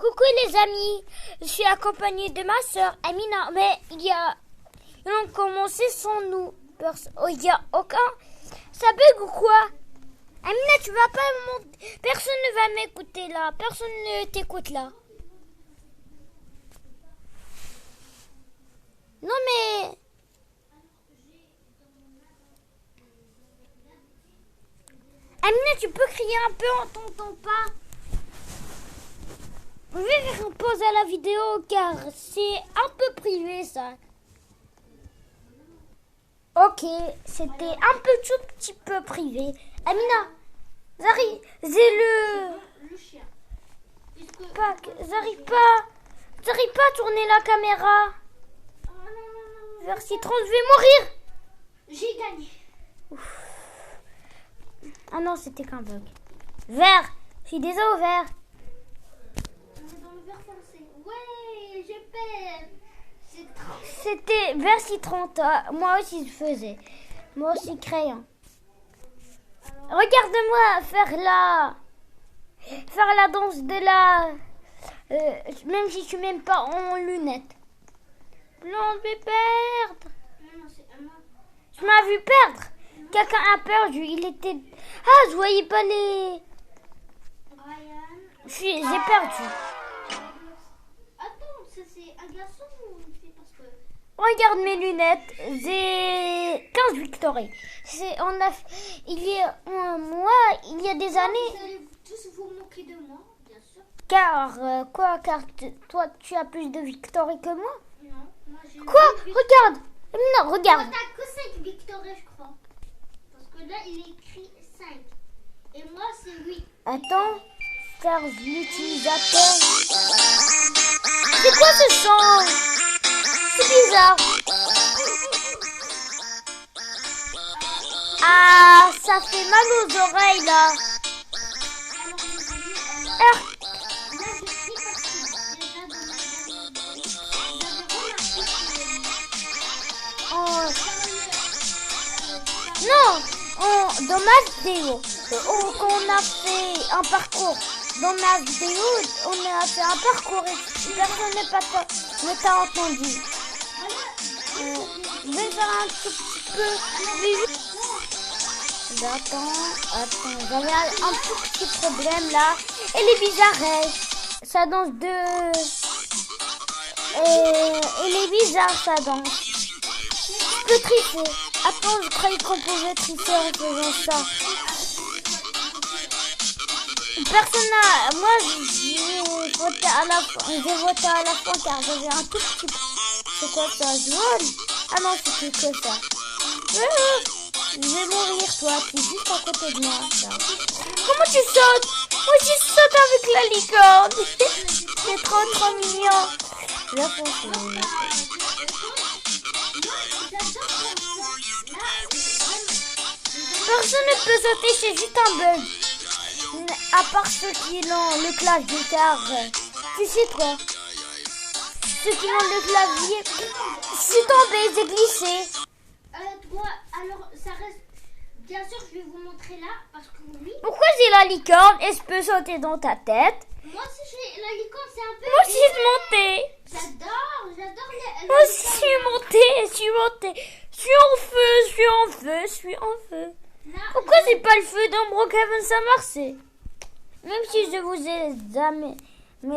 Coucou les amis, je suis accompagnée de ma soeur Amina, mais ils ont commencé sans nous. Il n'y a aucun... Ça bug ou quoi? Amina, tu vas pas monter. Personne ne va m'écouter là, personne ne t'écoute là. Non mais... Amina, tu peux crier un peu, on t'entend pas. Je vais faire une pause à la vidéo car c'est un peu privé ça. Ok, c'était un peu tout petit peu privé. Amina, Zari, c'est Le chien. J'arrive pas à tourner la caméra. Oh, non. Vers Citron, je vais mourir. J'ai gagné. Ah non, c'était qu'un bug. Vert, je suis désolé, vert. On est dans le vert foncé. Ouais, j'ai peur. C'est trop. C'était vers Citron, moi aussi je faisais. Moi aussi crayon. Regarde-moi faire la danse de la... même si je suis même pas en lunettes. Blanc, je vais perdre. Non, c'est Emma. Tu m'as vu perdre. Quelqu'un a perdu. Il était... Ah, je voyais pas les... Ryan. J'ai perdu. Attends, ça c'est un garçon ou une fille parce que... Regarde mes lunettes. J'ai 15 victoires. Il y a un mois, il y a des années... Vous allez tous vous moquer de moi, bien sûr. Car toi, tu as plus de victoires que moi. Non, moi j'ai... Quoi? Regarde. Non, regarde. Toi, t'as que 5 victoires, je crois. Parce que là, il est écrit 5. Et moi, c'est 8. Attends. Charge l'utilisateur. C'est quoi ce son? C'est bizarre. Ah, ça fait mal aux oreilles là. Ah, Là, j'ai pris parce que déjà dans la oh. Non, dans ma vidéo, quand on a fait un parcours, dans ma vidéo, on a fait un parcours et personne ne t'a entendu. Je vais faire un tout petit peu. Attends, j'avais un tout petit problème là. Et les bizarres, ça danse et les bizarres, ça danse. Je peux tricher. Attends, je croyais qu'on pouvait tricher en faisant ça. Personne n'a... Moi, j'ai voté à la fin car j'avais un tout petit... C'est quoi ça? Jaune? Ah non, c'est que ça. Je vais mourir, toi. Tu es juste à côté de moi. Ça. Comment tu sautes? Moi, je saute avec la licorne. C'est trop mignon. Là, personne ne peut sauter, c'est juste un bug. À part ceux qui ont le clavier, car tu sais quoi? Ceux qui ont le clavier, je suis tombée, j'ai glissé. Toi, alors, ça reste... Bien sûr, je vais vous montrer là, parce que oui. Pourquoi j'ai la licorne et je peux sauter dans ta tête? Moi aussi, j'ai la licorne, c'est un peu... Moi aussi, je suis montée. J'adore les... Moi aussi, je suis montée. Je suis en feu. Là, Pourquoi c'est pas le feu dans Brookhaven, ça marchait? Même si je vous ai jamais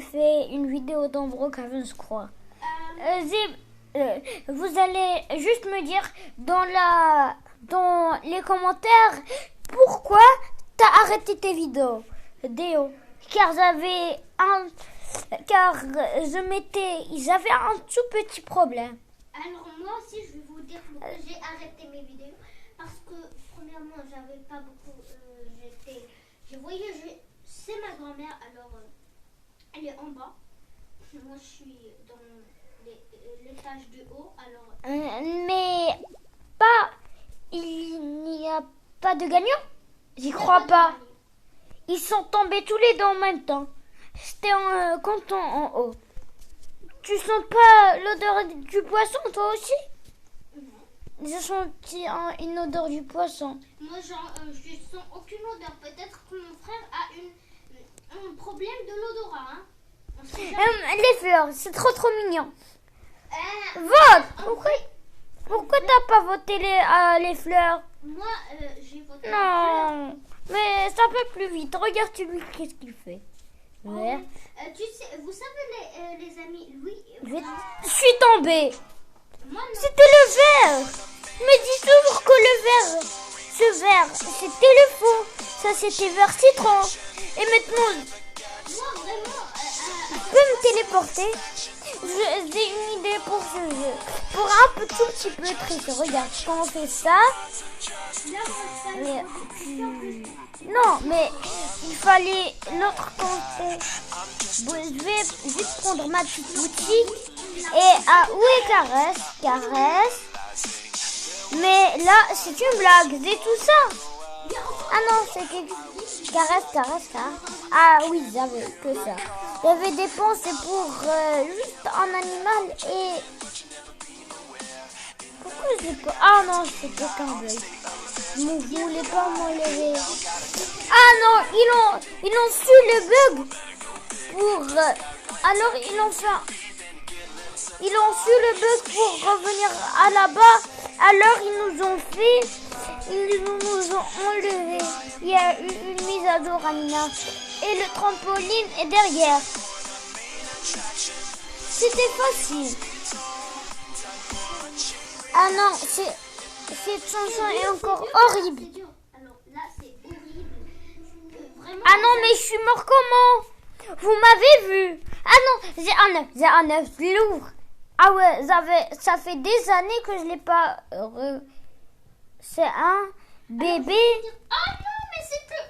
fait une vidéo dans Brookhaven, je crois. Vous allez juste me dire dans les commentaires pourquoi t'as arrêté tes vidéos. Car j'avais ils avaient un tout petit problème. alors moi aussi, je vais vous dire pourquoi j'ai arrêté mes vidéos. Parce que, premièrement, j'avais pas beaucoup... je voyais... C'est ma grand-mère, alors elle est en bas. Moi, je suis dans l'étage de haut, alors... Mais il n'y a pas de gagnant? J'y crois pas. Ils sont tombés tous les deux en même temps. C'était en comptant en haut. Tu sens pas l'odeur du poisson, toi aussi? Non. J'ai senti une odeur du poisson. Moi, je sens aucune odeur. Peut-être que mon frère a un problème de l'odorat. Hein. Les fleurs, c'est trop mignon. En Vote. vrai, Pourquoi t'as pas voté les fleurs? moi, j'ai voté. Non, mais ça peut plus vite. Regarde lui, qu'est-ce qu'il fait? Vert. Tu sais, vous savez les amis, Louis. Je suis tombée. Moi non. C'était le vert. Il me dit toujours que ce vert, c'était le faux. Ça, c'était vert citron. Et maintenant, Moi vraiment. je peux me téléporter. J'ai une idée pour ce jeu. Pour un petit peu triste. Regarde, quand on fait ça. Là, on Mais, non, mais il fallait l'autre côté. Bon, je vais juste prendre ma petite boutique. Et où est Caresse. Mais là, c'est une blague, c'est tout ça. Ah non, c'est quelque... Caresse. Ah oui, j'avais que ça. J'avais dépensé pour juste un animal et... Pourquoi je l'ai pas... Ah non, c'était qu'un bug. Ne voulez pas m'enlever. Ah non, ils ont su le bug pour... alors ils ont su le bug pour revenir à là-bas. Alors ils nous ont enlevé. Il y a eu une mise à dos, Ramina. Et le trampoline est derrière. C'était facile. Ah non, cette chanson est encore horrible. C'est dur. Alors là, c'est horrible. Vraiment. Ah non, mais je suis mort comment? Vous m'avez vu? Ah non, j'ai un œuf, je l'ouvre. Ah ouais, ça fait des années que je l'ai pas... C'est un bébé. Oh non, mais c'est que...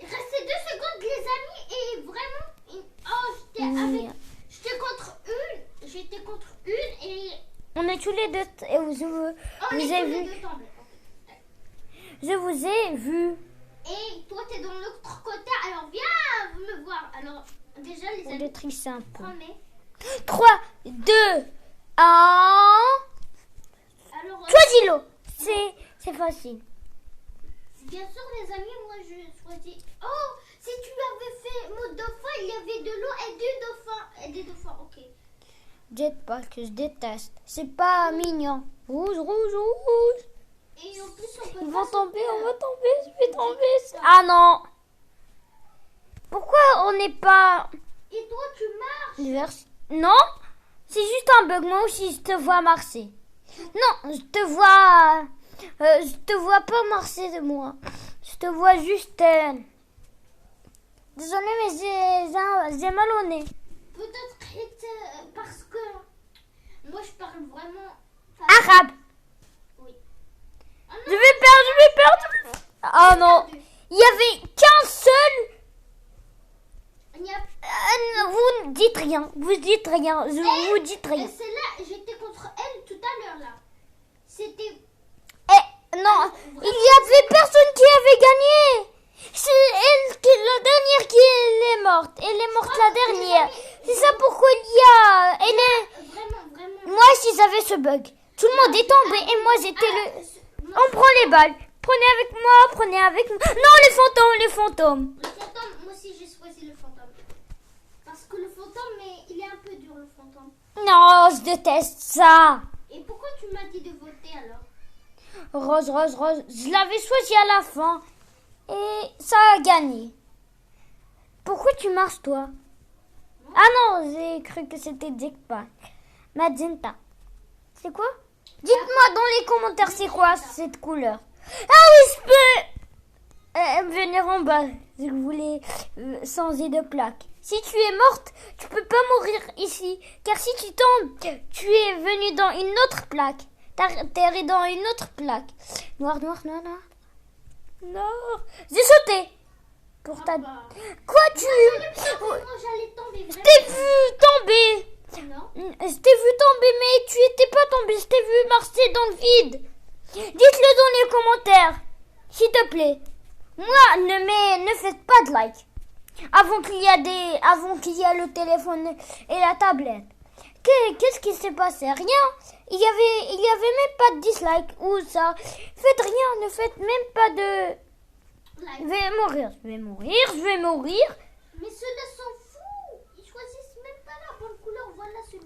Il restait 2 secondes, les amis, et vraiment... Oh, j'étais contre une et... On est tous les deux... Et vous avez vu? Je vous ai vu. Et toi, t'es dans l'autre côté, alors viens me voir. Alors, déjà, les On amis, est tricher un peu. promets. 3, 2, 1... Alors, Choisis-le. C'est facile. bien sûr, les amis, moi, je choisis... Oh, si tu avais fait mode dauphin, il y avait de l'eau et des dauphins, ok. Jetpack, je déteste. C'est pas mignon. Rouge. Et en plus, on peut On pas va tomber, sauter. je vais tomber. Ah non. Pourquoi on n'est pas... Et toi, tu marches. Non, c'est juste un bug. Moi aussi, je te vois marcher. Non, je te vois pas marcher de moi. Je te vois juste... Désolée, mais j'ai mal au nez. Peut-être parce que moi, je parle vraiment... Arabe. Oui. Je vais perdre. Ah non. Il y avait qu'un seul... Il y a... vous ne dites rien. Vous dites rien. Vous dites rien. Et celle-là, j'étais contre elle tout à l'heure, là. C'était... Non, il y avait personne qui avait gagné. C'est elle, la dernière qui est morte. Elle est morte la dernière. C'est ça pourquoi elle est... Vraiment. Moi aussi j'avais ce bug. Tout le monde est tombé et moi j'étais le... On prend les balles. Prenez avec moi. Non, les fantômes. Le fantôme, moi aussi, j'ai choisi le fantôme. Parce que le fantôme, mais il est un peu dur, le fantôme. Non, je déteste ça. Et pourquoi tu m'as dit de voter, alors? Rose. Je l'avais choisi à la fin. Et ça a gagné. Pourquoi tu marches, toi? Ah non, j'ai cru que c'était Jackpack. Magenta. C'est quoi? Dites-moi dans les commentaires c'est quoi cette couleur. Ah oui, je peux venir en bas si vous voulez changer de plaque. Si tu es morte, tu peux pas mourir ici. Car si tu tombes, tu es venu dans une autre plaque. T'es dans une autre plaque. Noir. Non, j'ai sauté. Pour ta... Quoi tu... Moi, j'allais tomber. Je t'ai vu tomber. Non. Je t'ai vu tomber, mais tu étais pas tombé. Je t'ai vu marcher dans le vide. Dites-le dans les commentaires, s'il te plaît. Moi, ne faites pas de like. Avant qu'il y a le téléphone et la tablette. Qu'est-ce qui s'est passé? Rien. Il y avait même pas de dislike ou ça. Faites rien, ne faites même pas de... Like. Je vais mourir. Mais ceux-là s'en foutent. Ils choisissent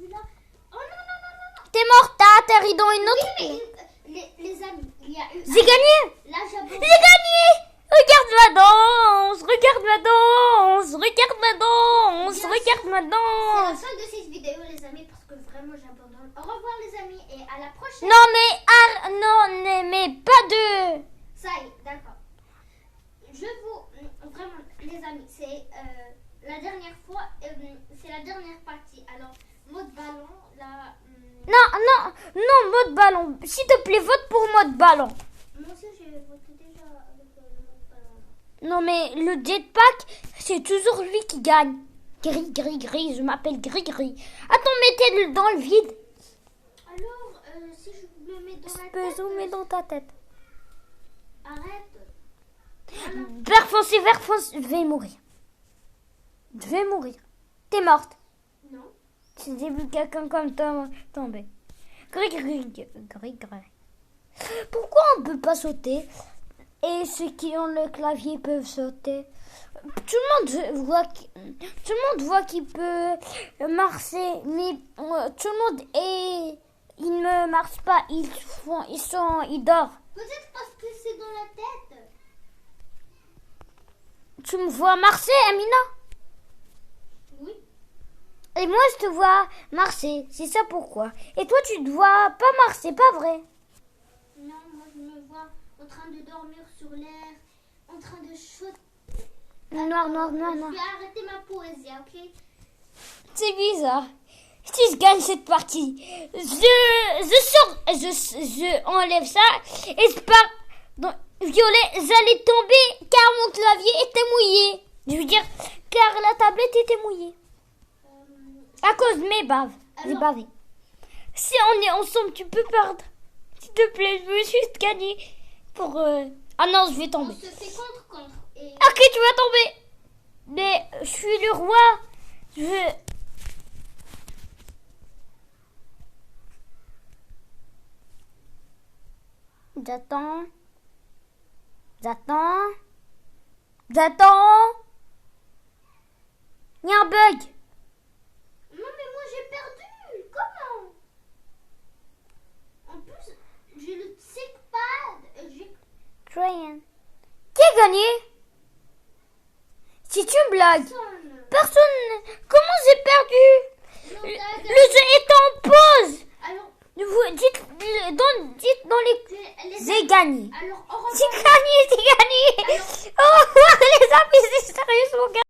celui-là. Oh non, non, non, non, non. T'es morte, t'as atterri dans une autre. Oui, mais les amis, il y a eu... J'ai gagné. Là, j'abandonne. J'ai gagné. Regarde ma danse. Regarde ma danse. Regarde ma danse. Bien Regarde ma C'est la danse. fin de cette vidéo, les amis, parce que vraiment, j'abandonne. Au revoir, les amis, et à la prochaine. Non, mais pas de... Ça y est, d'accord. Je vous... Vraiment, les amis, c'est la dernière fois, c'est la dernière partie. Alors, mode ballon, là... Non, mode ballon. S'il te plaît, vote pour mode ballon. Moi aussi, j'ai voté déjà avec le mode ballon. Non, mais le jetpack, c'est toujours lui qui gagne. Gris, je m'appelle Gris. Attends, mettez-le dans le vide. Alors, si je me mets dans la Je peux tête... zoomer dans ta tête. Arrête. Voilà. Vert foncé, je vais mourir. T'es morte. Non. J'ai vu quelqu'un comme toi tomber. Gris. Pourquoi on peut pas sauter? Et ceux qui ont le clavier peuvent sauter. Tout le monde voit qu'il peut marcher, mais tout le monde il ne marche pas. Ils dorment. Peut-être parce que c'est dans la tête. Tu me vois marcher, Amina? Oui. Et moi, je te vois marcher. C'est ça pourquoi. Et toi, tu te vois pas marcher, pas vrai? Non, moi je me vois en train de dormir sur l'air, en train de sauter. Noir. Je vais arrêter ma poésie, ok? C'est bizarre. Si je gagne cette partie, je enlève ça et je pars dans violet. J'allais tomber car mon clavier était mouillé. Je veux dire, car la tablette était mouillée. À cause de mes baves. J'ai Alors- bavé. Si on est ensemble, tu peux perdre. S'il te plaît, je veux juste gagner pour... Ah non, je vais On tomber. se fait contre. Et Ok, tu vas tomber. Mais je suis le roi. Je veux... J'attends. Il y a un bug. non, mais moi j'ai perdu. Comment? En plus, j'ai le ThinkPad. Traian. Qui a gagné? C'est une blague. Personne. Comment j'ai perdu? Le jeu est en pause. Alors, Vous dites dans les... J'ai gagné. alors, au revoir. J'ai gagné. Au revoir les amis, c'est sérieux, mon gars.